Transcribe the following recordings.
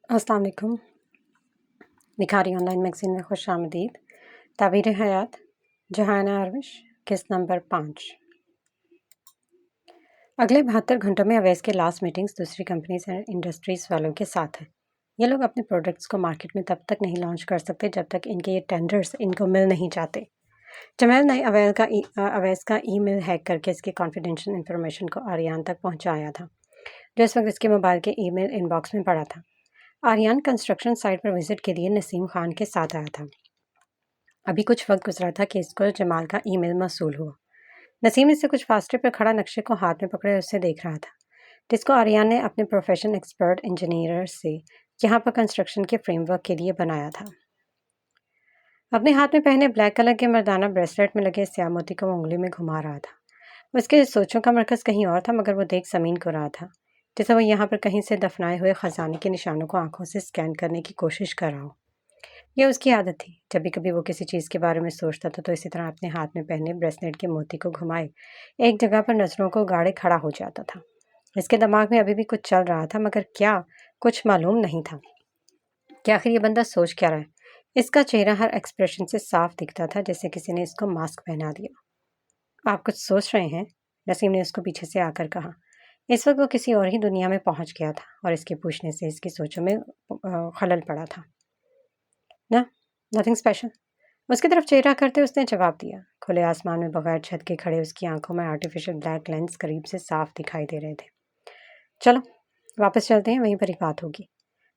अस्सलाम वालेकुम। निखारी online magazine में खुश आमदीद। ताबीर हयात जहाना आरविश किस्त नंबर 5। अगले 72 घंटों में अवैस के लास्ट मीटिंग्स दूसरी कंपनीज एंड इंडस्ट्रीज़ वालों के साथ है। ये लोग अपने प्रोडक्ट्स को मार्केट में तब तक नहीं लॉन्च कर सकते जब तक इनके ये टेंडर्स इनको मिल नहीं जाते। जमेल ने अवैस का ईमेल हैक करके इसकी कॉन्फिडेंशियल इन्फॉर्मेशन को आर्यान तक पहुंचाया था, जो इस वक्त इसके मोबाइल के ईमेल इनबॉक्स में पड़ा था। आर्यान कंस्ट्रक्शन साइट पर विजिट के लिए नसीम खान के साथ आया था। अभी कुछ वक्त गुजरा था कि इसको जमाल का ईमेल मौसूल हुआ। नसीम इससे कुछ फास्टे पर खड़ा नक्शे को हाथ में पकड़े उससे देख रहा था, जिसको आर्यान ने अपने प्रोफेशनल एक्सपर्ट इंजीनियर से यहाँ पर कंस्ट्रक्शन के फ्रेमवर्क के लिए बनाया था। अपने हाथ में पहने ब्लैक कलर के मर्दाना ब्रेसलेट में लगे स्याह मोती को उंगली में घुमा रहा था। उसके सोचों का मरकज़ कहीं और था, मगर वो देख ज़मीन को रहा था, जैसे वो यहाँ पर कहीं से दफनाए हुए ख़जाने के निशानों को आंखों से स्कैन करने की कोशिश कर रहा हो। यह उसकी आदत थी। जब भी कभी वो किसी चीज़ के बारे में सोचता था तो इसी तरह अपने हाथ में पहने ब्रेसलेट के मोती को घुमाए एक जगह पर नज़रों को गाड़े खड़ा हो जाता था। इसके दिमाग में अभी भी कुछ चल रहा था, मगर क्या, कुछ मालूम नहीं था कि आखिर ये बंदा सोच क्या रहा है। इसका चेहरा हर एक्सप्रेशन से साफ दिखता था, जैसे किसी ने इसको मास्क पहना दिया। आप कुछ सोच रहे हैं? नसीम ने उसको पीछे से आकर कहा। इस वक्त वो किसी और ही दुनिया में पहुंच गया था और इसके पूछने से इसकी सोचों में खलल पड़ा था। ना, नथिंग स्पेशल, उसकी तरफ चेहरा करते उसने जवाब दिया। खुले आसमान में बगैर छत के खड़े उसकी आंखों में आर्टिफिशियल ब्लैक लेंस करीब से साफ दिखाई दे रहे थे। चलो वापस चलते हैं, वहीं पर ही बात होगी।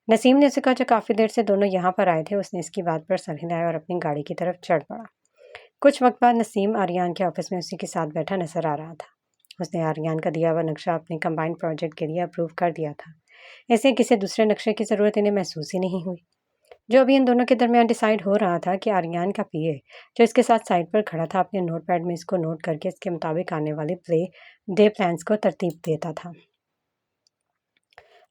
नसीम ने उसे कहा जो काफ़ी देर से दोनों यहाँ पर आए थे। उसने इसकी बात पर सर हिलाया और अपनी गाड़ी की तरफ चढ़ पड़ा। कुछ वक्त बाद नसीम आर्यान के ऑफिस में उसी के साथ बैठा नजर आ रहा था। उसने आर्यान का दिया हुआ नक्शा अपने कंबाइंड प्रोजेक्ट के लिए अप्रूव कर दिया था। ऐसे किसी दूसरे नक्शे की ज़रूरत इन्हें महसूस ही नहीं हुई। जो अभी इन दोनों के दरमियान डिसाइड हो रहा था कि आर्यान का पीए जो इसके साथ साइड पर खड़ा था अपने नोटपैड में इसको नोट करके इसके मुताबिक आने वाले डे प्लान्स को तरतीब देता था।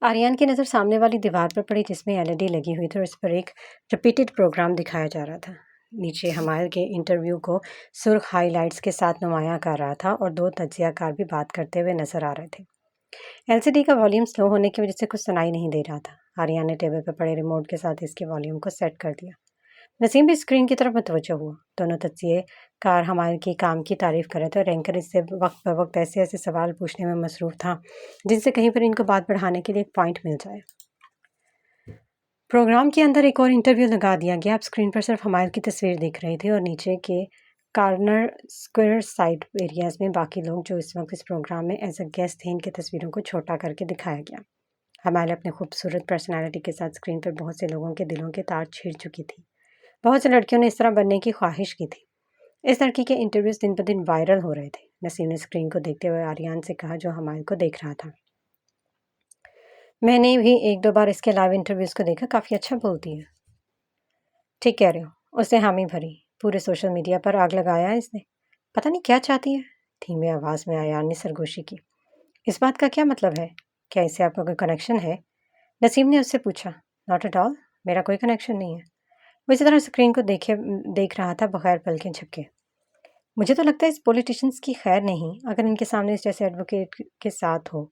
आर्यान की नज़र सामने वाली दीवार पर पड़ी, जिसमें एलईडी लगी हुई थी और इस पर एक रिपीटेड प्रोग्राम दिखाया जा रहा था। नीचे हमारे के इंटरव्यू को सुर्ख हाईलाइट्स के साथ नुमाया कर रहा था और दो तज्जियाकार भी बात करते हुए नजर आ रहे थे। एलसीडी का वॉल्यूम स्लो होने की वजह से कुछ सुनाई नहीं दे रहा था। आर्यान ने टेबल पर पड़े रिमोट के साथ इसके वॉल्यूम को सेट कर दिया। नसीम भी स्क्रीन की तरफ मुतवज्जो हुआ। दोनों तज्जिए कार हमारे के काम की तारीफ कर रहे थे और एंकर इससे वक्त ब वक्त ऐसे ऐसे सवाल पूछने में मसरूफ था जिनसे कहीं पर इनको बात बढ़ाने के लिए एक पॉइंट मिल जाए। प्रोग्राम के अंदर एक और इंटरव्यू लगा दिया गया। अब स्क्रीन पर सिर्फ हमारे की तस्वीर दिख रही थी और नीचे के कार्नर स्क्वायर साइड एरियाज में बाकी लोग जो इस वक्त इस प्रोग्राम में एज अ गेस्ट थे, इनकी तस्वीरों को छोटा करके दिखाया गया। हमारे अपने खूबसूरत पर्सनैलिटी के साथ स्क्रीन पर बहुत से लोगों के दिलों के तार छिड़ चुकी थी। बहुत से लड़कियों ने इस तरह बनने की ख्वाहिश की थी। इस लड़की के इंटरव्यूज दिन ब दिन वायरल हो रहे थे। नसीम ने स्क्रीन को देखते हुए आर्यान से कहा, जो हमारे को देख रहा था। मैंने भी एक दो बार इसके लाइव इंटरव्यूज को देखा, काफ़ी अच्छा बोलती है। ठीक कह रहे हो, उसने हामी भरी। पूरे सोशल मीडिया पर आग लगाया है इसने। पता नहीं क्या चाहती है, धीमे आवाज़ में आर्यान ने सरगोशी की। इस बात का क्या मतलब है? क्या इससे आपका कोई कनेक्शन है? नसीम ने उससे पूछा। नॉट एट ऑल, मेरा कोई कनेक्शन नहीं है। वो इसी तरह स्क्रीन को देख रहा था बगैर पलकें झपके। मुझे तो लगता है इस पॉलिटिशियंस की खैर नहीं अगर इनके सामने इस जैसे एडवोकेट के साथ हो।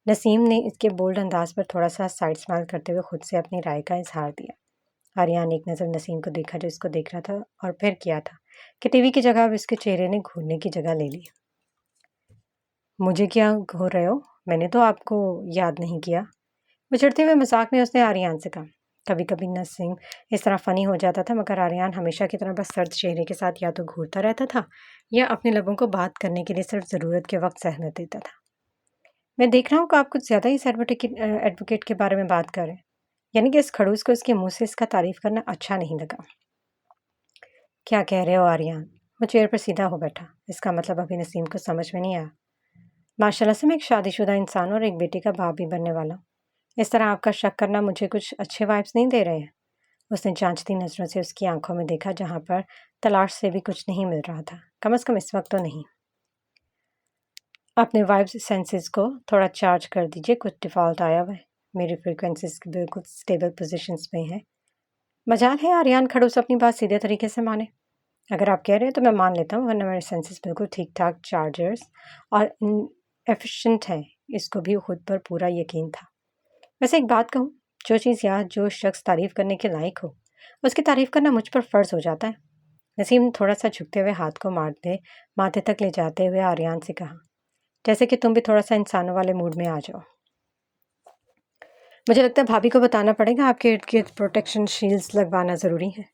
नसीम ने इसके बोल्ड अंदाज पर थोड़ा सा साइड स्माइल करते हुए खुद से अपनी राय का इजहार दिया। आर्यान ने एक नज़र नसीम को देखा जो इसको देख रहा था और फिर किया था कि टीवी की जगह अब इसके चेहरे ने घूरने की जगह ले ली। मुझे क्या घूर रहे हो? मैंने तो आपको याद नहीं किया। वो चिढ़ते हुए मजाक में उसने आर्यान से कहा। कभी कभी नसीम इस तरह फ़नी हो जाता था, मगर आर्यान हमेशा की तरह बस सर्द चेहरे के साथ या तो घूरता रहता था या अपने लबों को बात करने के लिए सिर्फ ज़रूरत के वक्त सहमत देता था। मैं देख रहा हूँ कि आप कुछ ज़्यादा ही इस एडवोकेट के बारे में बात कर रहे हैं। यानी कि इस खड़ूस को इसके मुंह से इसका तारीफ करना अच्छा नहीं लगा। क्या कह रहे हो आर्यान? वो चेयर पर सीधा हो बैठा। इसका मतलब अभी नसीम को समझ में नहीं आया। माशाल्लाह से मैं एक शादीशुदा इंसान और एक बेटी का बाप भी बनने वाला हूँ। इस तरह आपका शक करना मुझे कुछ अच्छे वाइब्स नहीं दे रहे हैं। उसने जांचती नज़रों से उसकी आंखों में देखा, जहाँ पर तलाश से भी कुछ नहीं मिल रहा था, कम से कम इस वक्त तो नहीं। अपने वाइब्स सेंसेस को थोड़ा चार्ज कर दीजिए, कुछ डिफ़ॉल्ट आया हुआ है। मेरी फ्रीक्वेंसीज बिल्कुल स्टेबल पोजीशंस में हैं। मजाल है आर्यान खड़ूस अपनी बात सीधे तरीके से माने। अगर आप कह रहे हैं तो मैं मान लेता हूँ, वरना मेरे सेंसेस बिल्कुल ठीक ठाक चार्जर्स और एफिशिएंट हैं। इसको भी खुद पर पूरा यकीन था। वैसे एक बात कहूँ, जो चीज़ या जो शख्स तारीफ़ करने के लायक हो, उसकी तारीफ़ करना मुझ पर फ़र्ज़ हो जाता है। नसीम ने थोड़ा सा झुकते हुए हाथ को माथे तक ले जाते हुए आर्यान से कहा, जैसे कि तुम भी थोड़ा सा इंसानों वाले मूड में आ जाओ। मुझे लगता है भाभी को बताना पड़ेगा आपके इर्द गिर्द प्रोटेक्शन शील्ड्स लगवाना ज़रूरी है।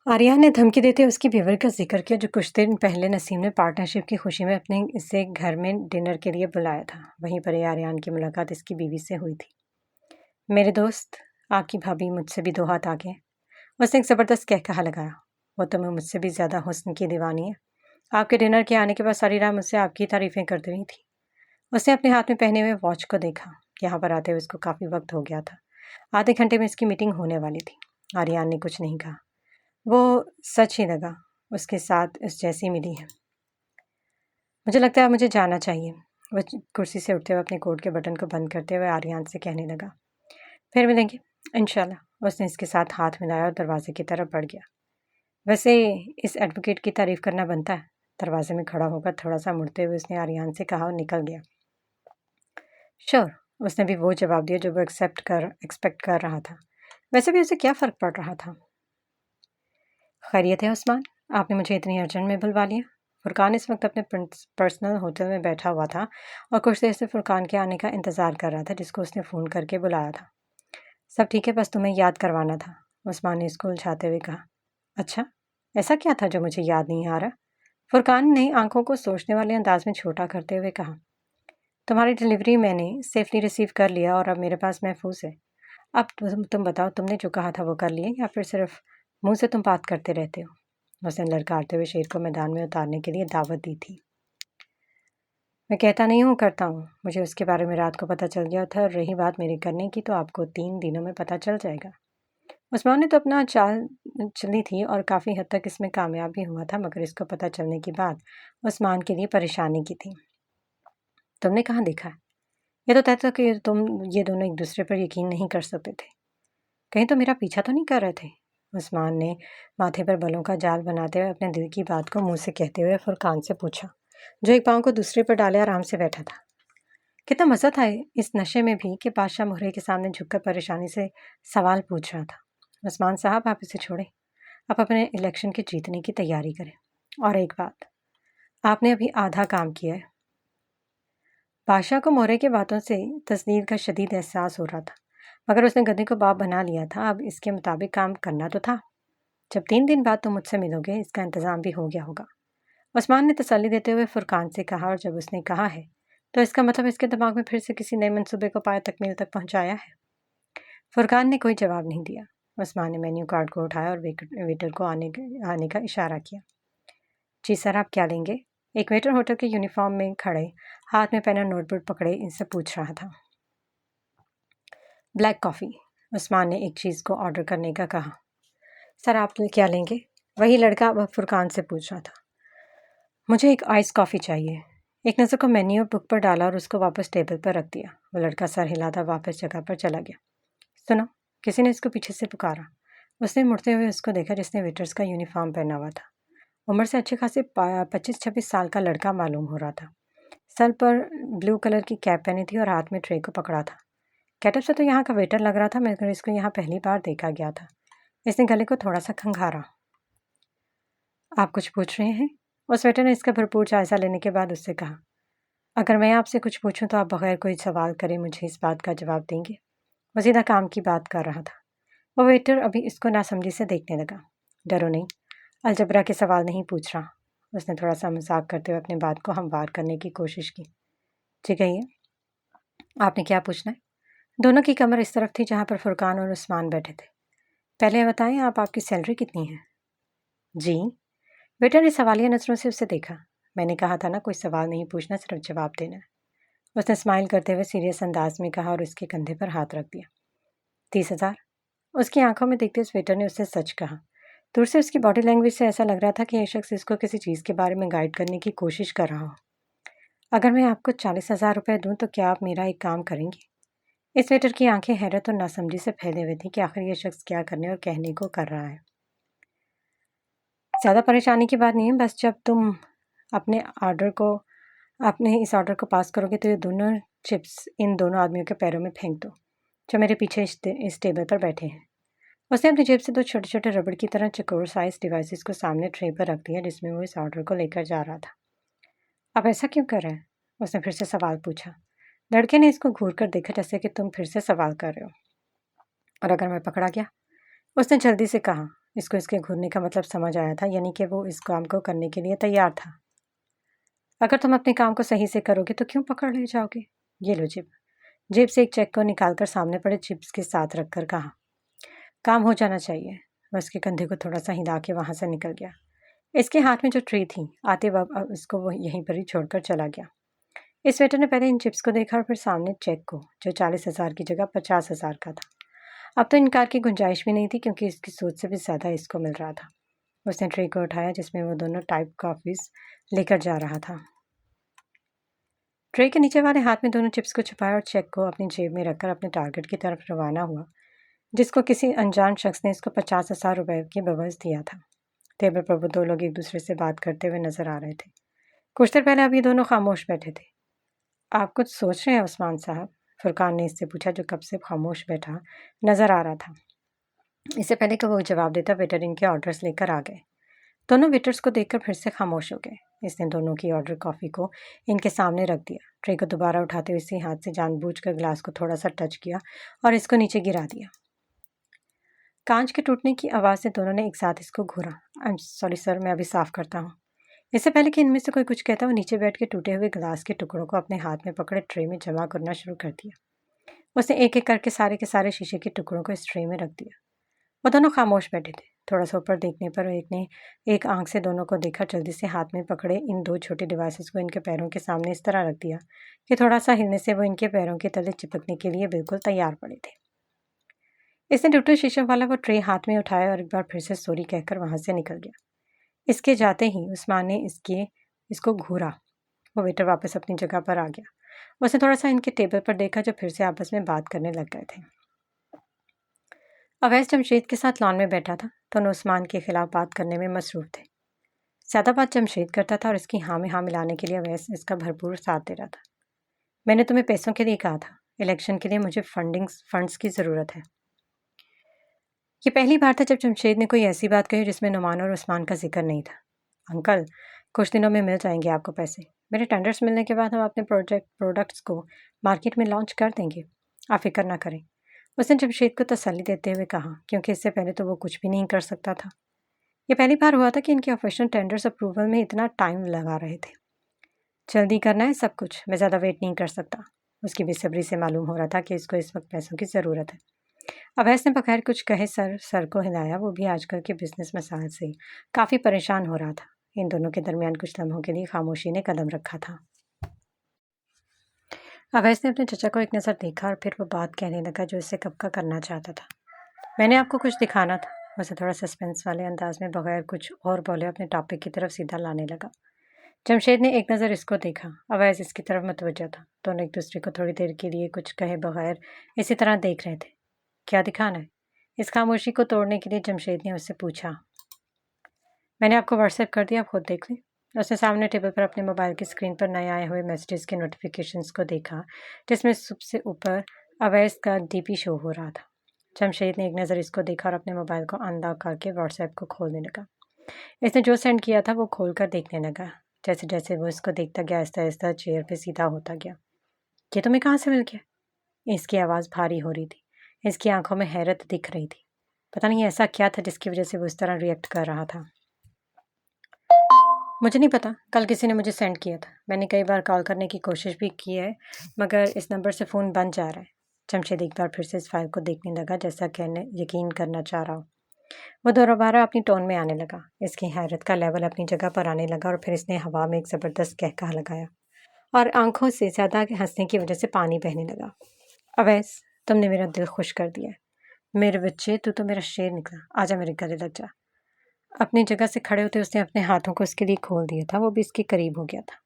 आर्यान ने धमकी देते उसकी बीवी का जिक्र किया जो कुछ दिन पहले नसीम ने पार्टनरशिप की खुशी में अपने इसे घर में डिनर के लिए बुलाया था। वहीं पर आर्यान की मुलाकात इसकी बीवी से हुई थी। मेरे दोस्त, आपकी भाभी मुझसे भी 2 हाथ आगे हैं। उसने एक ज़बरदस्त कहकहा लगाया। वो तुम्हें मुझसे भी ज़्यादा हुस्न की दीवानी है। आपके डिनर के आने के बाद सारी रात मुझसे आपकी तारीफ़ें करती रही थी। उसने अपने हाथ में पहने हुए वॉच को देखा। यहाँ पर आते हुए उसको काफ़ी वक्त हो गया था। आधे घंटे में इसकी मीटिंग होने वाली थी। आर्यान ने कुछ नहीं कहा। वो सच ही लगा उसके साथ इस जैसी मिली है। मुझे लगता है मुझे जाना चाहिए। वह कुर्सी से उठते हुए अपने कोट के बटन को बंद करते हुए आर्यान से कहने लगा, फिर मिलेंगे इंशाल्लाह। उसने इसके साथ हाथ मिलाया और दरवाजे की तरफ बढ़ गया। वैसे इस एडवोकेट की तारीफ करना बनता है। दरवाजे में खड़ा होकर थोड़ा सा मुड़ते हुए उसने आर्यान से कहा और निकल गया। श्योर, उसने भी वो जवाब दिया जो वो एक्सपेक्ट कर रहा था। वैसे भी उसे क्या फ़र्क पड़ रहा था। खैरियत है उस्मान, आपने मुझे इतनी अर्जेंट में बुलवा लिया। फुरकान इस वक्त अपने पर्सनल होटल में बैठा हुआ था और कुछ देर से फुरकान के आने का इंतज़ार कर रहा था जिसको उसने फ़ोन करके बुलाया था। सब ठीक है, बस तुम्हें याद करवाना था, उस्मान ने इसको उलझाते हुए कहा। अच्छा, ऐसा क्या था जो मुझे याद नहीं आ रहा? फुरकान ने आंखों को सोचने वाले अंदाज में छोटा करते हुए कहा, तुम्हारी डिलीवरी मैंने सेफली रिसीव कर लिया और अब मेरे पास महफूज है। अब तुम बताओ, तुमने जो कहा था वो कर लिया या फिर सिर्फ मुंह से तुम बात करते रहते हो? उसने ललकारते हुए शेर को मैदान में उतारने के लिए दावत दी थी। मैं कहता नहीं हूँ करता हूँ। मुझे उसके बारे में रात को पता चल गया था और रही बात मेरे करने की तो आपको 3 दिनों में पता चल जाएगा। उस्मान ने तो अपना चाल चली थी और काफ़ी हद तक इसमें कामयाब भी हुआ था, मगर इसको पता चलने की बात उस्मान के लिए परेशानी की थी। तुमने कहाँ देखा है? ये तो तय था कि तुम ये दोनों एक दूसरे पर यकीन नहीं कर सकते थे। कहीं तो मेरा पीछा तो नहीं कर रहे थे? उस्मान ने माथे पर बलों का जाल बनाते हुए अपने दिल की बात को मुंह से कहते हुए फुरकान से पूछा, जो एक पाँव को दूसरे पर डाले आराम से बैठा था। कितना मज़ा था इस नशे में भी कि बादशाह मोहरे के सामने झुककर परेशानी से सवाल पूछ रहा था। उस्मान साहब, आप इसे छोड़ें। आप अपने इलेक्शन के जीतने की तैयारी करें। और एक बात, आपने अभी आधा काम किया है। बादशाह को मोहरे की बातों से तस्दीक का शदीद एहसास हो रहा था, मगर उसने गधे को बाप बना लिया था। अब इसके मुताबिक काम करना तो था। जब 3 दिन बाद तुम मुझसे मिलोगे, इसका इंतज़ाम भी हो गया होगा। उस्मान ने तसल्ली देते हुए फुरकान से कहा, और जब उसने कहा है तो इसका मतलब इसके दिमाग में फिर से किसी नए मंसूबे को पाया तकमील तक पहुंचाया है। फुरकान ने कोई जवाब नहीं दिया। उस्मान ने मेन्यू कार्ड को उठाया और वेटर को आने का इशारा किया। जी सर, आप क्या लेंगे? एक वेटर होटल के यूनिफॉर्म में खड़े, हाथ में पेन और नोटबुक पकड़े इनसे पूछ रहा था। ब्लैक कॉफ़ी, उस्मान ने एक चीज़ को ऑर्डर करने का कहा। सर, आप क्या लेंगे? वही लड़का अब फुरकान से पूछ रहा था। मुझे एक आइस कॉफ़ी चाहिए। एक नज़र को मेन्यू बुक पर डाला और उसको वापस टेबल पर रख दिया। वो लड़का सर हिलाता वापस जगह पर चला गया। सुनो, किसी ने इसको पीछे से पुकारा। उसने मुड़ते हुए उसको देखा जिसने वेटर्स का यूनिफॉर्म पहना हुआ था। उम्र से अच्छे खासे 25-26 साल का लड़का मालूम हो रहा था। सर पर ब्लू कलर की कैप पहनी थी और हाथ में ट्रे को पकड़ा था। गेटअप से तो यहाँ का वेटर लग रहा था, मगर इसको यहाँ पहली बार देखा गया था। इसने गले को थोड़ा सा खंघारा। आप कुछ पूछ रहे हैं? उस वेटर ने इसका भरपूर जायजा लेने के बाद उससे कहा, अगर मैं आपसे कुछ पूछूं तो आप बगैर कोई सवाल करे मुझे इस बात का जवाब देंगे? वो सीधा काम की बात कर रहा था। वो वेटर अभी इसको नासमझी से देखने लगा। डरो नहीं, अलजबरा के सवाल नहीं पूछ रहा। उसने थोड़ा सा मजाक करते हुए अपनी बात को हमवार करने की कोशिश की। जी कहिए, आपने क्या पूछना है? दोनों की कमर इस तरफ थी जहाँ पर फुरकान और उस्मान बैठे थे। पहले बताएं, आपकी सैलरी कितनी है? जी। वेटर ने सवालिया नज़रों से उसे देखा। मैंने कहा था ना, कोई सवाल नहीं पूछना, सिर्फ जवाब देना है। उसने स्माइल करते हुए सीरियस अंदाज में कहा और उसके कंधे पर हाथ रख दिया। 30,000। उसकी आंखों में देखते उस वेटर ने उससे सच कहा। दूर से उसकी बॉडी लैंग्वेज से ऐसा लग रहा था कि यह शख्स इसको किसी चीज़ के बारे में गाइड करने की कोशिश कर रहा हो। अगर मैं आपको 40,000 रुपये दूँ तो क्या आप मेरा एक काम करेंगे? इस वेटर की आंखें हैरत और नासमझी से फैले हुए थी कि आखिर यह शख्स क्या करने और कहने को कर रहा है। ज़्यादा परेशानी की बात नहीं है, बस जब तुम अपने इस ऑर्डर को पास करोगे तो ये दोनों चिप्स इन दोनों आदमियों के पैरों में फेंक दो। जो मेरे पीछे इस टेबल पर बैठे हैं। उसने अपनी जेब से 2 छोटे-छोटे रबड़ की तरह चौकोर साइज़ डिवाइसेस को सामने ट्रे पर रख दिया जिसमें वो इस ऑर्डर को लेकर जा रहा था। "आप ऐसा क्यों कर रहे हैं?" उसने फिर से सवाल पूछा। लड़के ने इसको घूर कर देखा जैसे कि तुम फिर से सवाल कर रहे हो। "और अगर मैं पकड़ा गया?" उसने जल्दी से कहा। इसको इसके घूरने का मतलब समझ आया था, यानी कि वो इस काम को करने के लिए तैयार था। "अगर तुम अपने काम को सही से करोगे तो क्यों पकड़ ले जाओगे? ये लो जेब।" जेब से एक चेक को निकालकर सामने पड़े चिप्स के साथ रखकर कहा। "काम हो जाना चाहिए।" वह उसके कंधे को थोड़ा सा हिला के वहां से निकल गया। इसके हाथ में जो ट्रे थी, आते वक्त अब इसको वो यहीं पर ही छोड़कर चला गया। इस वेटर ने पहले इन चिप्स को देखा और फिर सामने चेक को, जो 40,000 की जगह 50,000 का था। अब तो इनकार की गुंजाइश भी नहीं थी क्योंकि इसकी सोच से भी ज़्यादा इसको मिल रहा था। उसने ट्रे को उठाया जिसमें वो दोनों टाइप कॉफ़ीज़ लेकर जा रहा था। ट्रे के नीचे वाले हाथ में दोनों चिप्स को छुपाया और चेक को अपनी जेब में रखकर अपने टारगेट की तरफ रवाना हुआ, जिसको किसी अनजान शख्स ने इसको 50,000 रुपये की बवस दिया था। टेबल पर वो 2 लोग एक दूसरे से बात करते हुए नजर आ रहे थे। कुछ देर पहले अब ये दोनों खामोश बैठे थे। "आप कुछ सोच रहे हैं उस्मान साहब?" फुरकान ने इससे पूछा, जो कब से खामोश बैठा नजर आ रहा था। इससे पहले कि वो जवाब देता, वेटर इनके ऑर्डर्स लेकर आ गए। दोनों वेटर्स को देखकर फिर से खामोश हो गए। इसने दोनों की ऑर्डर कॉफ़ी को इनके सामने रख दिया। ट्रे को दोबारा उठाते हुए इसी हाथ से जानबूझकर ग्लास को थोड़ा सा टच किया और इसको नीचे गिरा दिया। कांच के टूटने की आवाज़ से दोनों ने एक साथ इसको घूरा। "आई एम सॉरी सर, मैं अभी साफ़ करता हूँ।" इससे पहले कि इनमें से कोई कुछ कहता, वो नीचे बैठ के टूटे हुए ग्लास के टुकड़ों को अपने हाथ में पकड़े ट्रे में जमा करना शुरू कर दिया। उसने एक एक करके सारे के सारे शीशे के टुकड़ों को इस ट्रे में रख दिया। वो दोनों खामोश बैठे थे। थोड़ा सा ऊपर देखने पर एक ने एक आंख से दोनों को देखा, जल्दी से हाथ में पकड़े इन 2 छोटे डिवाइसेस को इनके पैरों के सामने इस तरह रख दिया कि थोड़ा सा हिलने से वो इनके पैरों के तले चिपकने के लिए बिल्कुल तैयार पड़े थे। इसने टूटे शीशे वाला वो ट्रे हाथ में उठाया और एक बार फिर से सॉरी कहकर वहां से निकल गया। इसके जाते ही उस्मान ने इसको घूरा। वो वेटर वापस अपनी जगह पर आ गया। उसने थोड़ा सा इनके टेबल पर देखा, जो फिर से आपस में बात करने लग गए थे। अवैस जमशेद के साथ लॉन में बैठा था। दोनों उस्मान के खिलाफ बात करने में मसरूफ थे। ज़्यादा बात जमशेद करता था और इसकी हाँ में हाँ मिलाने के लिए अवैस इसका भरपूर साथ दे रहा था। "मैंने तुम्हें पैसों के लिए कहा था। इलेक्शन के लिए मुझे फंड्स की ज़रूरत है।" ये पहली बार था जब जमशेद ने कोई ऐसी बात कही जिसमें नुमान और उस्मान का जिक्र नहीं था। "अंकल, कुछ दिनों में मिल जाएंगे आपको पैसे। मेरे टेंडर्स मिलने के बाद हम अपने प्रोडक्ट्स को मार्केट में लॉन्च कर देंगे। आप फिक्र ना करें।" उसने जमशेद को तसल्ली देते हुए कहा, क्योंकि इससे पहले तो वो कुछ भी नहीं कर सकता था। ये पहली बार हुआ था कि इनके ऑफिशियल टेंडर्स अप्रूवल में इतना टाइम लगा रहे थे। "जल्दी करना है सब कुछ, मैं ज़्यादा वेट नहीं कर सकता।" उसकी बेसब्री से मालूम हो रहा था कि इसको इस वक्त पैसों की ज़रूरत है। अवैस ने बगैर कुछ कहे सर को हिलाया। वो भी आजकल के बिजनेस मसाइल से काफ़ी परेशान हो रहा था। इन दोनों के दरमियान कुछ लम्हों के लिए खामोशी ने कदम रखा था। अवैस ने अपने चचा को एक नज़र देखा और फिर वो बात कहने लगा जो इससे कब का करना चाहता था। "मैंने आपको कुछ दिखाना था।" उसे थोड़ा सस्पेंस वाले अंदाज में बगैर कुछ और बोले अपने टॉपिक की तरफ सीधा लाने लगा। जमशेद ने एक नज़र इसको देखा। अवैस इसकी तरफ मुतवज्जह था। दोनों एक दूसरे को थोड़ी देर के लिए कुछ कहे बगैर इसी तरह देख रहे थे। "क्या दिखाना है?" इस खामोशी को तोड़ने के लिए जमशेद ने उससे पूछा। "मैंने आपको व्हाट्सएप कर दिया, आप खुद देख लें।" उसने सामने टेबल पर अपने मोबाइल की स्क्रीन पर नए आए हुए मैसेजेस के नोटिफिकेशंस को देखा, जिसमें सबसे ऊपर अवैस का डीपी शो हो रहा था। जमशेद ने एक नज़र इसको देखा और अपने मोबाइल को अनलॉक करके व्हाट्सएप को खोलने लगा। इसने जो सेंड किया था वो खोल कर देखने लगा। जैसे जैसे वो इसको देखता गया, आहिस्ता आहिस्ता चेयर पे सीधा होता गया। "ये तुम्हें कहाँ से मिल गया?" इसकी आवाज़ भारी हो रही थी। इसकी आंखों में हैरत दिख रही थी। पता नहीं ऐसा क्या था जिसकी वजह से वो इस तरह रिएक्ट कर रहा था। "मुझे नहीं पता, कल किसी ने मुझे सेंड किया था। मैंने कई बार कॉल करने की कोशिश भी की है, मगर इस नंबर से फ़ोन बंद जा रहा है।" जमशेद एक बार फिर से इस फाइल को देखने लगा, जैसा कहने यकीन करना चाह रहा हो। वो दोबारा अपनी टोन में आने लगा। इसकी हैरत का लेवल अपनी जगह पर आने लगा और फिर इसने हवा में एक ज़बरदस्त कहकहा लगाया और आंखों से ज़्यादा हंसने की वजह से पानी बहने लगा। "अवैस, तुमने मेरा दिल खुश कर दिया है। मेरे बच्चे, तू तो मेरा शेर निकला। आजा मेरे गले लग जा।" अपनी जगह से खड़े होते उसने अपने हाथों को उसके लिए खोल दिया था। वो भी इसके करीब हो गया था।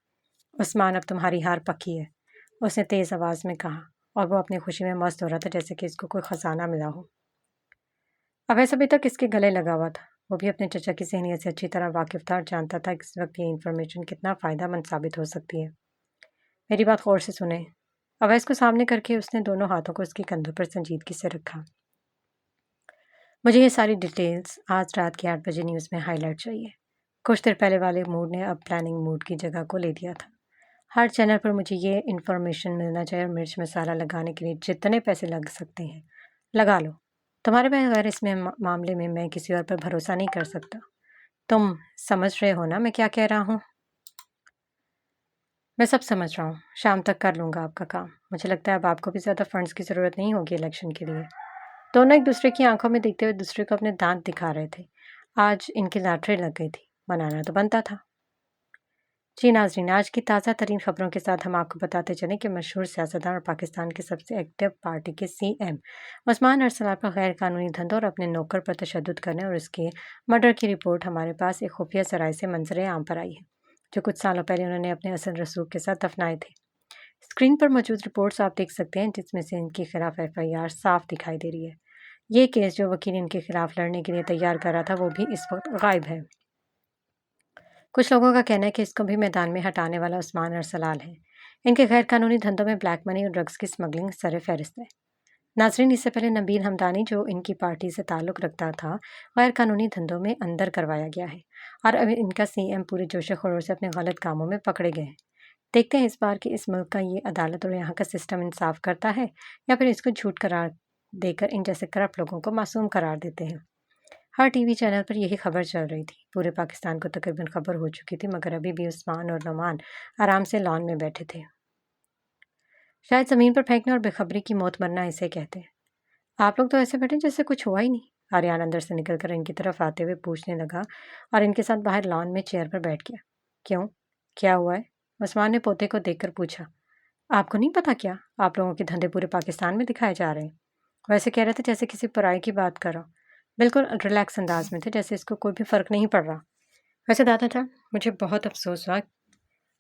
"उस्मान, अब तुम्हारी हार पक्की है," उसने तेज़ आवाज़ में कहा और वो अपनी खुशी में मस्त हो रहा था, जैसे कि इसको कोई ख़जाना मिला हो। अवैस अभी तक इसके गले लगा हुआ था। वो भी अपने चचा की ज़हनियत से अच्छी तरह वाकिफ़ था और जानता था कि इस वक्त ये इन्फॉर्मेशन कितना फ़ायदेमंद साबित हो सकती है। "मेरी बात गौर से सुने। अवैस को सामने करके उसने दोनों हाथों को उसके कंधों पर संजीदगी से रखा। मुझे ये सारी डिटेल्स आज रात के 8 बजे न्यूज़ में हाईलाइट चाहिए। कुछ देर पहले वाले मूड ने अब प्लानिंग मूड की जगह को ले दिया था। हर चैनल पर मुझे ये इन्फॉर्मेशन मिलना चाहिए और मिर्च मसाला लगाने के लिए जितने पैसे लग सकते हैं लगा लो। तुम्हारे बगैर इसमें मामले में मैं किसी और पर भरोसा नहीं कर सकता। तुम समझ रहे हो ना मैं क्या कह रहा हूँ? मैं सब समझ रहा हूँ। शाम तक कर लूँगा आपका काम। मुझे लगता है अब आपको भी ज़्यादा फंड्स की ज़रूरत नहीं होगी इलेक्शन के लिए। दोनों एक दूसरे की आंखों में देखते हुए दूसरे को अपने दांत दिखा रहे थे। आज इनकी लॉटरी लग गई थी, मनाना तो बनता था। जी नाज़रीन, आज की ताज़ा तरीन खबरों के साथ हम आपको बताते चलें कि मशहूर सियासतदान और पाकिस्तान के सबसे एक्टिव पार्टी के सीएम उस्मान अरसलान पर गैर कानूनी धंधों और अपने नौकर पर तशद्दुद करने और उसके मर्डर की रिपोर्ट हमारे पास एक खुफिया सराय से मंजर आम पर आई है, जो कुछ सालों पहले उन्होंने अपने असल रसूख के साथ दफनाए थे। स्क्रीन पर मौजूद रिपोर्ट्स आप देख सकते हैं, जिसमें से इनके खिलाफ FIR साफ दिखाई दे रही है। ये केस जो वकील इनके खिलाफ लड़ने के लिए तैयार कर रहा था वो भी इस वक्त गायब है। कुछ लोगों का कहना है कि इसको भी मैदान में हटाने वाला उस्मान अरसलान है। इनके गैर कानूनी धंधों में ब्लैक मनी और ड्रग्स की स्मगलिंग सर फहरिस्त है। नाजरीन, इससे पहले नबील हमदानी, जो इनकी पार्टी से ताल्लुक़ रखता था, गैर कानूनी धंधों में अंदर करवाया गया है और अब इनका सीएम पूरे जोश खरोश से अपने गलत कामों में पकड़े गए हैं। देखते हैं इस बार कि इस मुल्क का ये अदालत और यहाँ का सिस्टम इंसाफ करता है या फिर इसको झूठ करार देकर इन जैसे करप्ट लोगों को मासूम करार देते हैं। हर टीवी चैनल पर यही खबर चल रही थी। पूरे पाकिस्तान को तकरीबन खबर हो चुकी थी, मगर अभी भी उस्मान और नोमान आराम से लॉन में बैठे थे। शायद ज़मीन पर फेंकने और बेखबरी की मौत मरना इसे कहते हैं। आप लोग तो ऐसे बैठे जैसे कुछ हुआ ही नहीं। आर्यन अंदर से निकलकर इनकी तरफ आते हुए पूछने लगा और इनके साथ बाहर लॉन में चेयर पर बैठ गया। क्यों, क्या हुआ है? उस्मान ने पोते को देखकर पूछा। आपको नहीं पता क्या? आप लोगों के धंधे पूरे पाकिस्तान में दिखाए जा रहे हैं। वैसे कह रहे थे जैसे किसी पराई की बात करो। बिल्कुल रिलैक्स अंदाज में थे, जैसे इसको कोई भी फ़र्क नहीं पड़ रहा। वैसे दादाजान, मुझे बहुत अफसोस हुआ।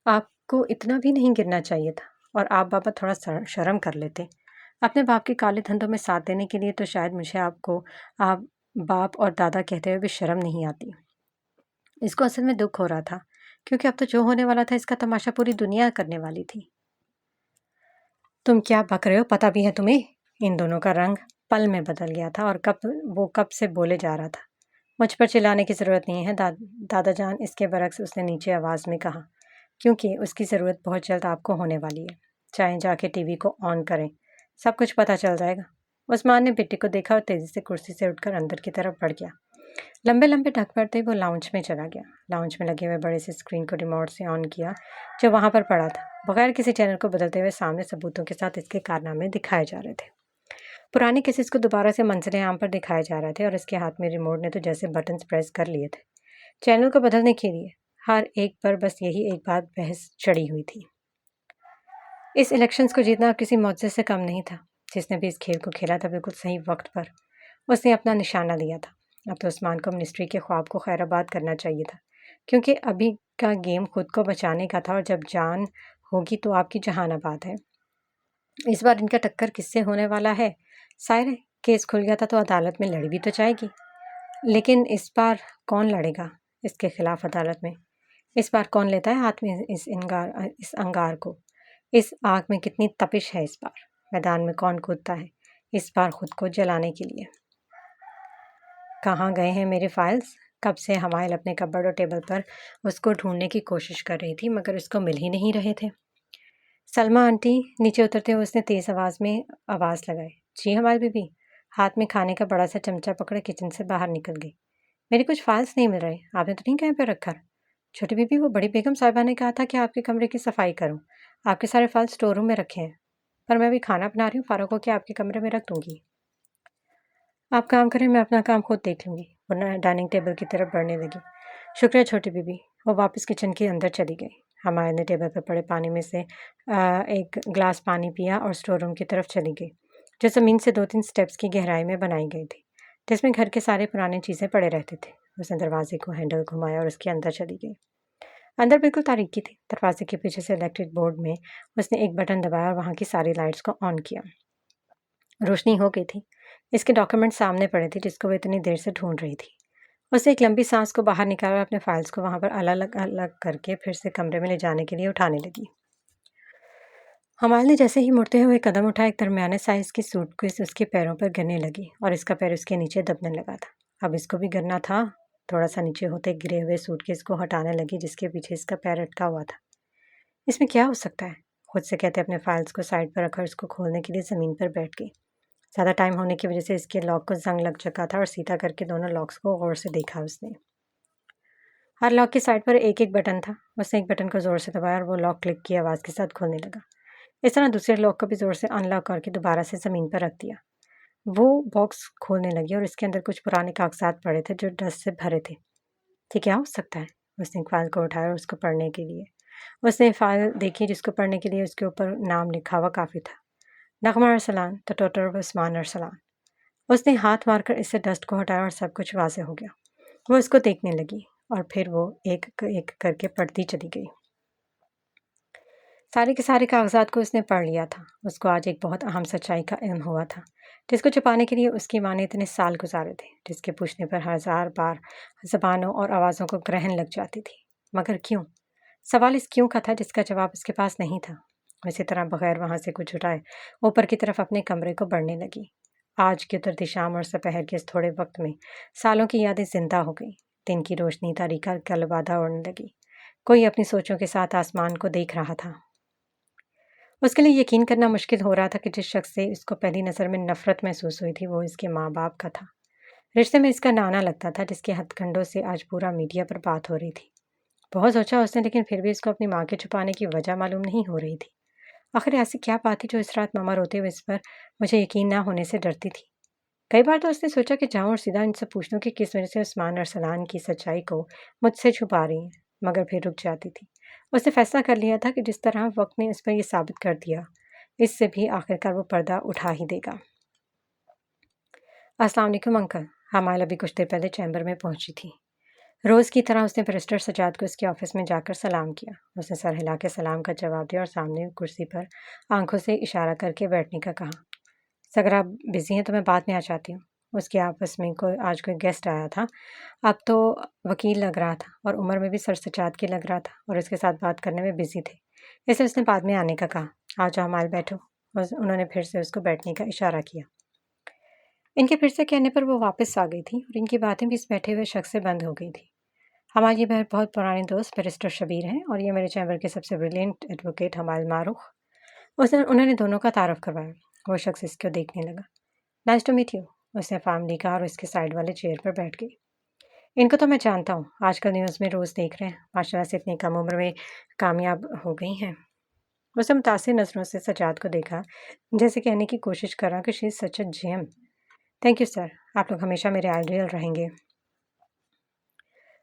आपको इतना भी नहीं गिरना चाहिए था और आप बाबा थोड़ा शर्म कर लेते। अपने बाप के काले धंधों में साथ देने के लिए तो शायद मुझे आपको आप बाप और दादा कहते हुए भी शर्म नहीं आती। इसको असल में दुख हो रहा था, क्योंकि अब तो जो होने वाला था इसका तमाशा पूरी दुनिया करने वाली थी। तुम क्या बक रहे हो? पता भी है तुम्हें? इन दोनों का रंग पल में बदल गया था और कब से बोले जा रहा था। मुझ पर चिल्लाने की ज़रूरत नहीं है दादाजान, इसके बरक्स उसने नीचे आवाज़ में कहा, क्योंकि उसकी ज़रूरत बहुत जल्द आपको होने वाली है। चाहे जाके टीवी को ऑन करें, सब कुछ पता चल जाएगा। उस्मान ने बेटे को देखा और तेज़ी से कुर्सी से उठकर अंदर की तरफ बढ़ गया। लंबे लंबे ढक पड़ते वो लाउंज में चला गया। लाउंज में लगे हुए बड़े से स्क्रीन को रिमोट से ऑन किया, जो वहाँ पर पड़ा था। बगैर किसी चैनल को बदलते हुए सामने सबूतों के साथ इसके कारनामे दिखाए जा रहे थे। पुराने केसेस को दोबारा से मंजर आम पर दिखाए जा रहे थे और इसके हाथ में रिमोट ने तो जैसे बटन्स प्रेस कर लिए थे चैनल को बदलने के लिए। हर एक पर बस यही एक बात बहस चढ़ी हुई थी। इस इलेक्शंस को जीतना किसी मौजे से कम नहीं था। जिसने भी इस खेल को खेला था बिल्कुल सही वक्त पर उसने अपना निशाना लिया था। अब तो उस्मान को मिनिस्ट्री के ख्वाब को खैराबाद करना चाहिए था, क्योंकि अभी का गेम खुद को बचाने का था और जब जान होगी तो आपकी जहानाबाद है। इस बार इनका टक्कर किससे होने वाला है? शायद केस खुल गया था तो अदालत में लड़ी भी तो जाएगी, लेकिन इस बार कौन लड़ेगा इसके खिलाफ अदालत में? इस बार कौन लेता है हाथ में इस अंगार को? इस आग में कितनी तपिश है इस बार? मैदान में कौन कूदता है इस बार खुद को जलाने के लिए? कहाँ गए हैं मेरे फाइल्स? कब से हमायल अपने कपबोर्ड और टेबल पर उसको ढूंढने की कोशिश कर रही थी, मगर उसको मिल ही नहीं रहे थे। सलमा आंटी, नीचे उतरते हुए उसने तेज़ आवाज़ में आवाज़ लगाई। जी हमारी बीबी। हाथ में खाने का बड़ा सा चमचा पकड़े किचन से बाहर निकल गई। मेरे कुछ फाइल्स नहीं मिल रहे। आपने तो नहीं कहीं पे रखा? छोटी बीबी, वो बड़ी बेगम साहिबा ने कहा था कि आपके कमरे की सफाई करूं। आपके सारे फाइल स्टोर रूम में रखे हैं, पर मैं अभी खाना बना रही हूँ। फारूक होकर आपके कमरे में रख दूंगी। आप काम करें, मैं अपना काम खुद देख लूँगी। वरना डाइनिंग टेबल की तरफ बढ़ने लगी। शुक्रिया छोटी बीबी। वो वापस किचन के अंदर चली गई। हमारे ने टेबल पर पड़े पानी में से एक गिलास पानी पिया और स्टोर रूम की तरफ चली गई, जो ज़मीन से 2-3 स्टेप्स की गहराई में बनाई गई थी, जिसमें घर के सारे पुराने चीज़ें पड़े रहते थे। उसने दरवाजे को हैंडल घुमाया और उसके अंदर चली गई। अंदर बिल्कुल तारीकी थी। दरवाजे के पीछे से इलेक्ट्रिक बोर्ड में उसने एक बटन दबाया और वहाँ की सारी लाइट्स को ऑन किया। रोशनी हो गई थी। इसके डॉक्यूमेंट सामने पड़े थे, जिसको वो इतनी देर से ढूंढ रही थी। उसने एक लंबी सांस को बाहर निकाला और अपने फाइल्स को वहाँ पर अलग अलग करके फिर से कमरे में ले जाने के लिए उठाने लगी। हमाल ने जैसे ही मुड़ते हुए कदम उठाया, एक दरमियाने साइज़ की सूटकेस उसके पैरों पर गिरने लगी और इसका पैर उसके नीचे दबने लगा था। अब इसको भी गिरना था। थोड़ा-सा नीचे होते गिरे हुए सूटकेस को हटाने लगी, जिसके पीछे इसका पैर अटका हुआ था। इसमें क्या हो सकता है? खुद से कहते अपने फाइल्स को साइड पर रखकर उसको खोलने के लिए ज़मीन पर बैठ गई। ज़्यादा टाइम होने की वजह से इसके लॉक को ज़ंग लग चुका था और सीधा करके दोनों लॉक्स को गौर से देखा उसने। हर लॉक की साइड पर एक-एक बटन था। उसने एक बटन को ज़ोर से दबाया और वो लॉक क्लिक की आवाज़ के साथ खुलने लगा। इस तरह दूसरे लॉक को भी ज़ोर से अनलॉक करके दोबारा से ज़मीन पर रख दिया। वो बॉक्स खोलने लगी और इसके अंदर कुछ पुराने कागज़ात पड़े थे जो डस्ट से भरे थे। ये क्या हो सकता है? उसने एक फ़ाइल को उठाया और उसको पढ़ने के लिए। उसने फ़ाइल देखी, जिसको पढ़ने के लिए उसके ऊपर नाम लिखा हुआ काफ़ी था। नग़मा Arsalan, the daughter of Usman Arsalan. उसने हाथ मारकर इससे डस्ट को हटाया और सब कुछ वाज़ेह हो गया। वो उसको देखने लगी और फिर वो एक करके पढ़ती चली गई। सारे के सारे कागज़ात को उसने पढ़ लिया था। उसको आज एक बहुत अहम सच्चाई का इल्म हुआ था, जिसको छुपाने के लिए उसकी माँ ने इतने साल गुज़ारे थे, जिसके पूछने पर हज़ार बार ज़बानों और आवाज़ों को ग्रहण लग जाती थी। मगर क्यों? सवाल इस क्यों का था, जिसका जवाब उसके पास नहीं था। इसी तरह बगैर वहाँ से कुछ उठाए ऊपर की तरफ अपने कमरे को बढ़ने लगी। आज की उतरती शाम और दोपहर के इस थोड़े वक्त में सालों की यादें जिंदा हो गई। दिन की रोशनी तारीका कलबादा उड़ने लगी। कोई अपनी सोचों के साथ आसमान को देख रहा था। उसके लिए यकीन करना मुश्किल हो रहा था कि जिस शख्स से इसको पहली नज़र में नफ़रत महसूस हुई थी, वो इसके माँ-बाप का था। रिश्ते में इसका नाना लगता था, जिसके हथकंडों से आज पूरा मीडिया पर बात हो रही थी। बहुत सोचा उसने, लेकिन फिर भी इसको अपनी माँ के छुपाने की वजह मालूम नहीं हो रही थी। आखिर ऐसी क्या बात थी जो इस रात मम्मा रोते हुए इस पर मुझे यकीन ना होने से डरती थी। कई बार तो उसने सोचा कि जाऊं और सीधा इनसे पूछ लूं कि किस वजह से उस्मान अरसलान की सच्चाई को मुझसे छुपा रही हैं, मगर फिर रुक जाती थी। उसने फैसला कर लिया था कि जिस तरह वक्त ने उस पर यह साबित कर दिया, इससे भी आखिरकार वो पर्दा उठा ही देगा। अस्सलाम वालेकुम अंकल। हमारा अभी कुछ देर पहले चैम्बर में पहुंची थी। रोज़ की तरह उसने बैरिस्टर सजाद को उसके ऑफिस में जाकर सलाम किया। उसने सर हिला के सलाम का जवाब दिया और सामने कुर्सी पर आंखों से इशारा करके बैठने का कहा। अगर आप बिज़ी हैं तो मैं बाद में आ जाती हूँ। उसके ऑफिस में आज कोई गेस्ट आया था। अब तो वकील लग रहा था और उम्र में भी सर सजाद के लग रहा था और उसके साथ बात करने में बिज़ी थे। इसलिए उसने बाद में आने का कहा। आ जाओ माल बैठो। उन्होंने फिर से उसको बैठने का इशारा किया। इनके फिर से कहने पर वो वापस आ गई थी और इनकी बातें भी इस बैठे हुए शख्स से बंद हो गई थी। हमारे बहुत पुराने दोस्त बैरिस्टर शबीर हैं और ये मेरे चैम्बर के सबसे ब्रिलियंट एडवोकेट हमाल मारूख। उन्होंने दोनों का तारफ़ करवाया। वो शख्स इसको देखने लगा। Nice to meet you. उसने फैमिली कहा और उसके साइड वाले चेयर पर बैठ गई। इनको तो मैं जानता हूँ, आजकल न्यूज़ में रोज़ देख रहे हैं, माशाल्लाह से इतनी कम उम्र में कामयाब हो गई हैं। उसने मुतासिर नज़रों से सजाद को देखा, जैसे कहने की कोशिश कर रहा कि she is such a gem. Thank you sir, आप लोग हमेशा मेरे आइडियल रहेंगे।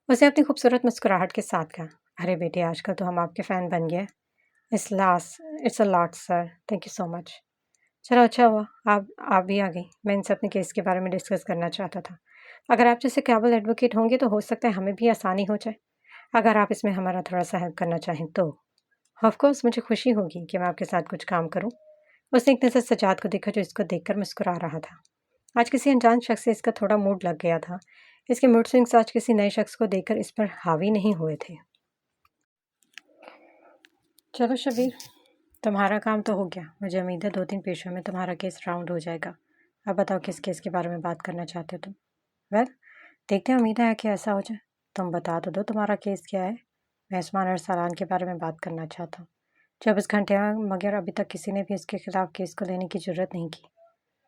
उसने अपनी खूबसूरत मुस्कुराहट के साथ कहा, अरे बेटे, आजकल तो हम आपके फ़ैन बन गए। It's a lot sir, thank you so much. चलो अच्छा हुआ आप भी आ गई। मैं इनसे अपने केस के बारे में डिस्कस करना चाहता था। अगर आप जैसे काबिल एडवोकेट होंगे तो हो सकता है हमें भी आसानी हो जाए। अगर आप इसमें हमारा थोड़ा-सा हेल्प करना चाहें तो। ऑफ़ कोर्स, मुझे खुशी होगी कि मैं आपके साथ कुछ काम करूँ। उसने एक नज़र सजाद को देखा, जो इसको देखकर मुस्कुरा रहा था। आज किसी अनजान शख्स से इसका थोड़ा मूड लग गया था। इसके मूड स्विंग्स आज किसी नए शख्स को देखकर इस पर हावी नहीं हुए थे। चलो शबीर, तुम्हारा काम तो हो गया। मुझे उम्मीद है 2-3 पेशों में तुम्हारा केस राउंड हो जाएगा। अब बताओ किस केस के बारे में बात करना चाहते हो तुम? वेल, देखते हैं, उम्मीद है कि ऐसा हो जाए। तुम बता तो दो तुम्हारा केस क्या है? मैं उस्मान अरसलान के बारे में बात करना चाहता हूँ। 24 घंटे मगर अभी तक किसी ने भी इसके खिलाफ केस को लेने की ज़रूरत नहीं की।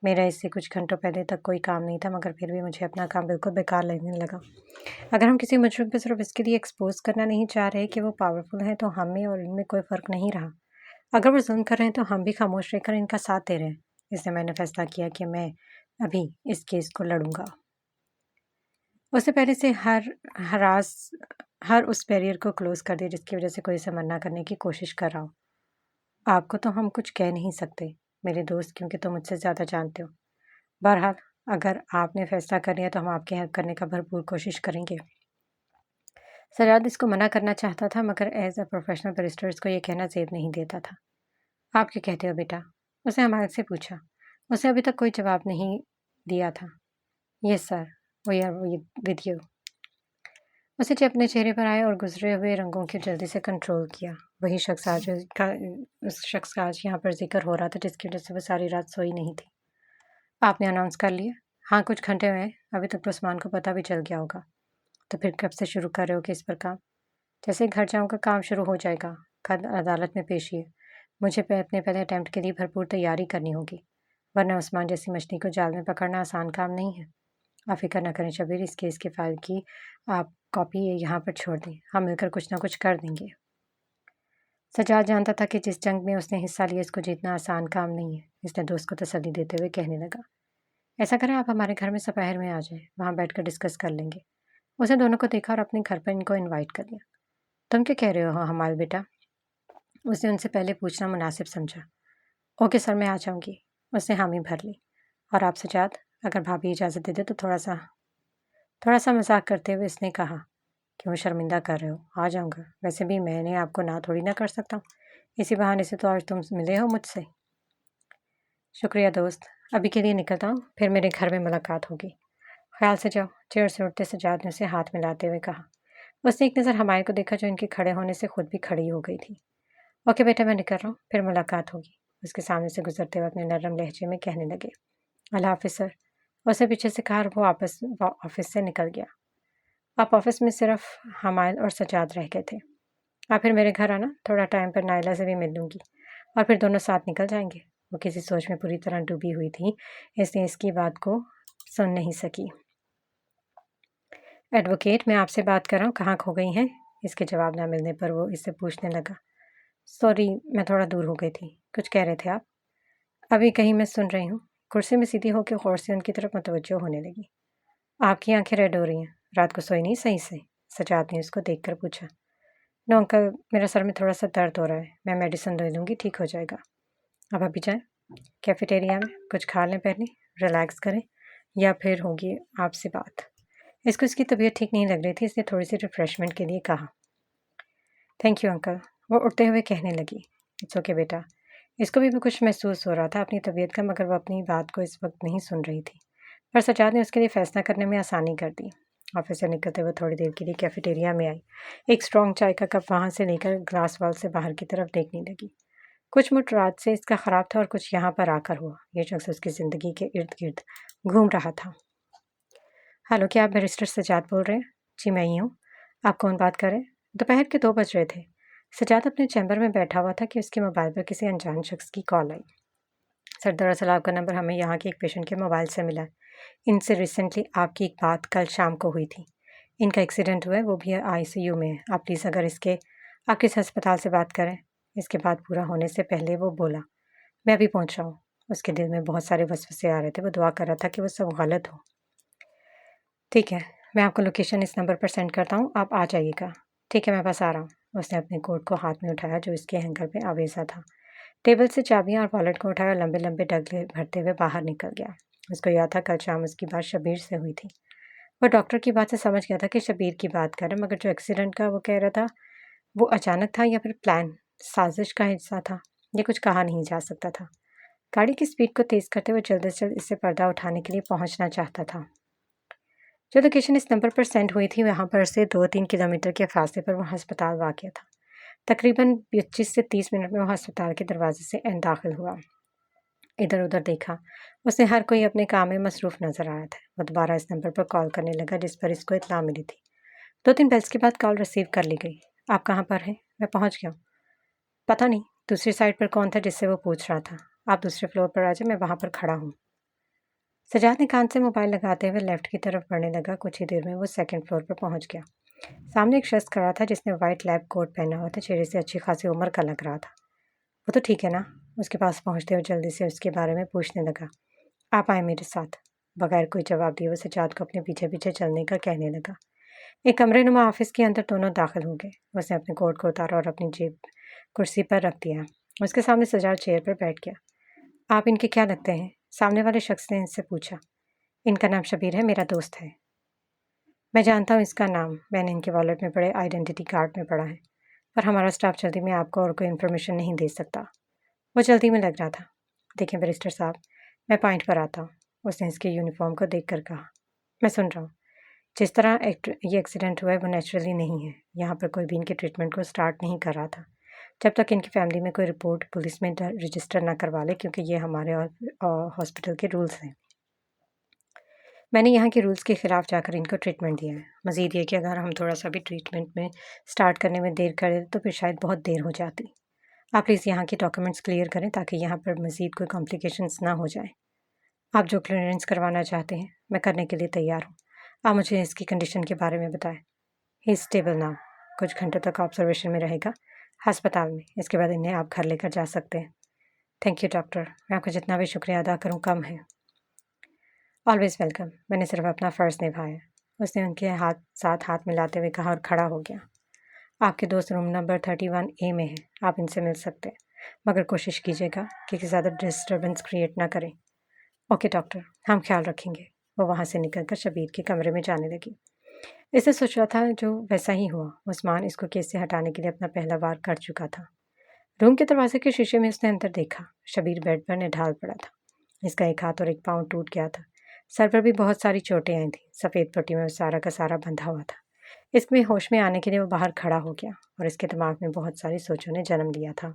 मेरा इससे कुछ घंटों पहले तक कोई काम नहीं था, मगर फिर भी मुझे अपना काम बिल्कुल बेकार लगने लगा। अगर हम किसी मुजरिम को सिर्फ इसके लिए एक्सपोज़ करना नहीं चाह रहे कि वो पावरफुल हैं, तो हम में और इनमें कोई फ़र्क नहीं रहा। अगर वो ज़ुल्म कर रहे हैं तो हम भी खामोश रहकर इनका साथ दे रहे हैं। इसलिए मैंने फ़ैसला किया कि मैं अभी इस केस को लड़ूंगा। उससे पहले से हर उस बैरियर को क्लोज़ कर दिया जिसकी वज़ह से कोई इसे मना करने की कोशिश कर रहा हो। आपको तो हम कुछ कह नहीं सकते, मेरे दोस्त, क्योंकि तुम मुझसे ज़्यादा जानते हो। बहरहाल, अगर आपने फ़ैसला कर लिया तो हम आपकी हेल्प करने का भरपूर कोशिश करेंगे। सजाद इसको मना करना चाहता था, मगर एज़ अ प्रोफ़ेशनल बैरिस्टर इसको ये कहना ज़ेब नहीं देता था। आप क्या कहते हो बेटा? उसने हमारे से पूछा। उसने अभी तक कोई जवाब नहीं दिया था। Yes sir, we are with you. उसे अपने चेहरे पर आए और गुजरे हुए रंगों को जल्दी से कंट्रोल किया। वही शख्स आज का उस शख्स का आज यहाँ पर ज़िक्र हो रहा था जिसकी वजह से वो सारी रात सोई नहीं थी। आपने अनाउंस कर लिया? हाँ, कुछ घंटे हुए हैं, अभी तक तो उस्मान को पता भी चल गया होगा। तो फिर कब से शुरू कर रहे हो केस पर काम? जैसे ही घर जाऊँगा काम शुरू हो जाएगा। कल अदालत में पेशी है। मुझे अपने पहले अटेम्प्ट के लिए भरपूर तैयारी करनी होगी, वरना उस्मान जैसी मछली को जाल में पकड़ना आसान काम नहीं है। आप फ़िक्र न करें शब्बीर, इस केस की फ़ाइल की आप कॉपी यहाँ पर छोड़ दें, हम मिलकर कुछ न कुछ कर देंगे। सज्जाद जानता था कि जिस जंग में उसने हिस्सा लिया इसको जीतना आसान काम नहीं है, इसलिए दोस्त को तसल्ली देते हुए कहने लगा, ऐसा करें आप हमारे घर में दोपहर में आ जाएं, वहाँ बैठकर डिस्कस कर लेंगे। उसने दोनों को देखा और अपने घर पर इनको इनवाइट कर लिया। तुम क्या कह रहे हो हमाल बेटा? उसने उनसे पहले पूछना मुनासिब समझा। ओके सर, मैं आ जाऊंगी। उसने हामी भर ली। और आप सजाद, अगर भाभी इजाज़त दे दे तो थोड़ा सा मजाक करते हुए इसने कहा, क्यों शर्मिंदा कर रहे हो? आ जाऊंगा, वैसे भी मैंने आपको ना थोड़ी ना कर सकता हूँ, इसी बहाने से तो आज तुम मिले हो मुझसे। शुक्रिया दोस्त, अभी के लिए निकलता हूँ, फिर मेरे घर में मुलाकात होगी। ख्याल से जाओ, चेयर से उठते सजाद ने उसे हाथ मिलाते हुए कहा। उसने एक नज़र हमारे को देखा जो इनके खड़े होने से खुद भी खड़ी हो गई थी। ओके बेटा, मैं निकल रहा हूँ, फिर मुलाकात होगी। उसके सामने से गुजरते हुए अपने नरम लहजे में कहने लगे, अल्लाह हाफिज़ सर। उसने पीछे से कहा और वो ऑफिस से निकल गया। आप ऑफिस में सिर्फ हमायल और सजाद रह गए थे। आप फिर मेरे घर आना, थोड़ा टाइम पर नायला से भी मिल लूँगी और फिर दोनों साथ निकल जाएंगे। वो किसी सोच में पूरी तरह डूबी हुई थी, इसलिए इसकी बात को सुन नहीं सकी। एडवोकेट, मैं आपसे बात कर रहा हूँ, कहाँ खो गई हैं? इसके जवाब ना मिलने पर वो इससे पूछने लगा, सॉरी मैं थोड़ा दूर हो गई थी। कुछ कह रहे थे आप? अभी कहीं मैं सुन रही हूँ। कुर्सी में सीधी होकर गौर से उनकी तरफ मुतवज्जो होने लगी। आपकी आंखें रेड हो रही हैं, रात को सोई नहीं सही से? सजाद ने उसको देखकर पूछा। नो अंकल, मेरा सर में थोड़ा सा दर्द हो रहा है, मैं मेडिसिन दे दूँगी, ठीक हो जाएगा। अब अभी जाएं कैफेटेरिया में, कुछ खा लें पहले, रिलैक्स करें, या फिर होगी आपसे बात। इसको इसकी तबीयत ठीक नहीं लग रही थी, इसने थोड़ी सी रिफ्रेशमेंट के लिए कहा। थैंक यू अंकल, वो उठते हुए कहने लगी। इट्स ओके बेटा। इसको भी कुछ महसूस हो रहा था अपनी तबीयत का, मगर वो अपनी बात को इस वक्त नहीं सुन रही थी। पर सजाद ने उसके लिए फ़ैसला करने में आसानी कर दी। ऑफिस से निकलते हुए थोड़ी देर के लिए कैफेटेरिया में आई। एक स्ट्रॉन्ग चाय का कप वहाँ से लेकर ग्लास वॉल से बाहर की तरफ देखने लगी। कुछ मुठ रात से इसका ख़राब था और कुछ यहाँ पर आकर हुआ। ये शख्स उसकी ज़िंदगी के इर्द गिर्द घूम रहा था। हेलो, क्या आप बैरिस्टर सजाद बोल रहे हैं? जी मैं ही हूँ। आप कौन बात कर रहे हैं? दोपहर के 2 बज रहे थे। सजाद अपने चैम्बर में बैठा हुआ था कि उसके मोबाइल पर किसी अनजान शख्स की कॉल आई। सर, दरअसल आपका नंबर हमें यहाँ के एक पेशेंट के मोबाइल से मिला है। इनसे रिसेंटली आपकी एक बात कल शाम को हुई थी। इनका एक्सीडेंट हुआ है, वो भी आईसीयू में है। आप प्लीज़ अगर आप किस अस्पताल से बात करें। इसके बाद पूरा होने से पहले वो बोला, मैं अभी पहुँच रहा हूँ। उसके दिल में बहुत सारे वसवसे आ रहे थे, वो दुआ कर रहा था कि वो सब गलत हो। ठीक है, मैं आपको लोकेशन इस नंबर पर सेंड करता हूँ, आप आ जाइएगा। ठीक है, मैं बस आ रहा हूँ। उसने अपने कोट को हाथ में उठाया जो इसके हैंगर पे आवेजा था। टेबल से चाबियाँ और वॉलेट को उठाया और लंबे लंबे डगले भरते हुए बाहर निकल गया। उसको याद था कल शाम उसकी बात शब्बीर से हुई थी। वह डॉक्टर की बात से समझ गया था कि शब्बीर की बात कर रहा है, मगर जो एक्सीडेंट का वो कह रहा था, वो अचानक था या फिर प्लान, साजिश का हिस्सा था, ये कुछ कहा नहीं जा सकता था। गाड़ी की स्पीड को तेज़ करते हुए जल्द से जल्द इससे पर्दा उठाने के लिए पहुंचना चाहता था। जो लोकेशन इस नंबर पर सेंड हुई थी, वहाँ पर से 2-3 किलोमीटर के फासले पर वह अस्पताल वाक़ था। तकरीबन 25 से 30 मिनट में वह अस्पताल के दरवाजे से दाखिल हुआ। इधर उधर देखा, उसे हर कोई अपने काम में मसरूफ़ नज़र आ रहा था। वो दोबारा इस नंबर पर कॉल करने लगा जिस पर इसको इत्तला मिली थी। 2-3 बेल्स के बाद कॉल रिसीव कर ली गई। आप कहाँ पर हैं? मैं पहुँच गया हूँ। पता नहीं दूसरी साइड पर कौन था जिससे वो पूछ रहा था। आप दूसरे फ्लोर पर आ जाए, मैं वहाँ पर खड़ा हूँ। सजाद ने कान से मोबाइल लगाते हुए लेफ्ट की तरफ बढ़ने लगा। कुछ ही देर में वो सेकंड फ्लोर पर पहुँच गया। सामने एक शख्स खड़ा था जिसने वाइट लैब कोट पहना हुआ था, चेहरे से अच्छी खासी उम्र का लग रहा था। वो तो ठीक है ना? उसके पास पहुँचते हुए जल्दी से उसके बारे में पूछने लगा। आप आए मेरे साथ। बगैर कोई जवाब दिए वो सजाद को अपने पीछे पीछे चलने का कहने लगा। एक कमरे नुमा ऑफिस के अंदर दोनों दाखिल हो गए। उसने अपने कोट को उतारा और अपनी जेब कुर्सी पर रख दिया। उसके सामने सजाद चेयर पर बैठ गया। आप इनके क्या लगते हैं? सामने वाले शख्स ने इनसे पूछा। इनका नाम शबीर है, मेरा दोस्त है। मैं जानता हूँ इसका नाम, मैंने इनके वॉलेट में पड़े आइडेंटिटी कार्ड में पढ़ा है, पर हमारा स्टाफ जल्दी में आपको और कोई इन्फॉर्मेशन नहीं दे सकता। वो जल्दी में लग रहा था। देखिए बैरिस्टर साहब, मैं पॉइंट पर आता हूँ। उसने इसके यूनिफॉर्म को देखकर कहा। मैं सुन रहा हूँ। जिस तरह ये एक्सीडेंट हुआ है वो नेचुरली नहीं है। यहाँ पर कोई भी इनके ट्रीटमेंट को स्टार्ट नहीं कर रहा था। जब तक इनकी फैमिली में कोई रिपोर्ट पुलिस में रजिस्टर ना करवा ले, क्योंकि ये हमारे हॉस्पिटल के रूल्स हैं। मैंने यहाँ के रूल्स के ख़िलाफ़ जाकर इनको ट्रीटमेंट दिया है। मज़ीद ये कि अगर हम थोड़ा सा भी ट्रीटमेंट में स्टार्ट करने में देर करें तो फिर शायद बहुत देर हो जाती। आप प्लीज़ यहाँ के डॉक्यूमेंट्स क्लियर करें ताकि यहाँ पर मज़ीद कोई कॉम्प्लिकेशंस ना हो जाए। आप जो क्लियरेंस करवाना चाहते हैं मैं करने के लिए तैयार हूँ। आप मुझे इसकी कंडीशन के बारे में बताएं। He is stable now. कुछ घंटों तक ऑब्जर्वेशन में रहेगा अस्पताल में। इसके बाद इन्हें आप घर लेकर जा सकते हैं। Thank you doctor. मैं आपका जितना भी शुक्रिया अदा करूँ कम है। Always welcome. मैंने सिर्फ अपना फ़र्ज़ निभाया। उसने उनके साथ हाथ मिलाते हुए कहा और खड़ा हो गया। आपके दोस्त रूम नंबर 31A में हैं। आप इनसे मिल सकते हैं, मगर कोशिश कीजिएगा कि ज़्यादा डिस्टर्बेंस क्रिएट ना करें। ओके डॉक्टर, हम ख्याल रखेंगे। वो वहाँ से निकलकर शबीर के कमरे में जाने लगी। इसने सोचा था जो वैसा ही हुआ। उस्मान इसको केस से हटाने के लिए अपना पहला वार कर चुका था। रूम के दरवाजे के शीशे में उसने अंदर देखा। शबीर बेड पर निढाल पड़ा था। इसका एक हाथ और एक पाँव टूट गया था। सर पर भी बहुत सारी चोटें आई थीं। सफ़ेद पट्टी में सारा का सारा बंधा हुआ था। इसमें होश में आने के लिए वो बाहर खड़ा हो गया और इसके दिमाग में बहुत सारी सोचों ने जन्म लिया था।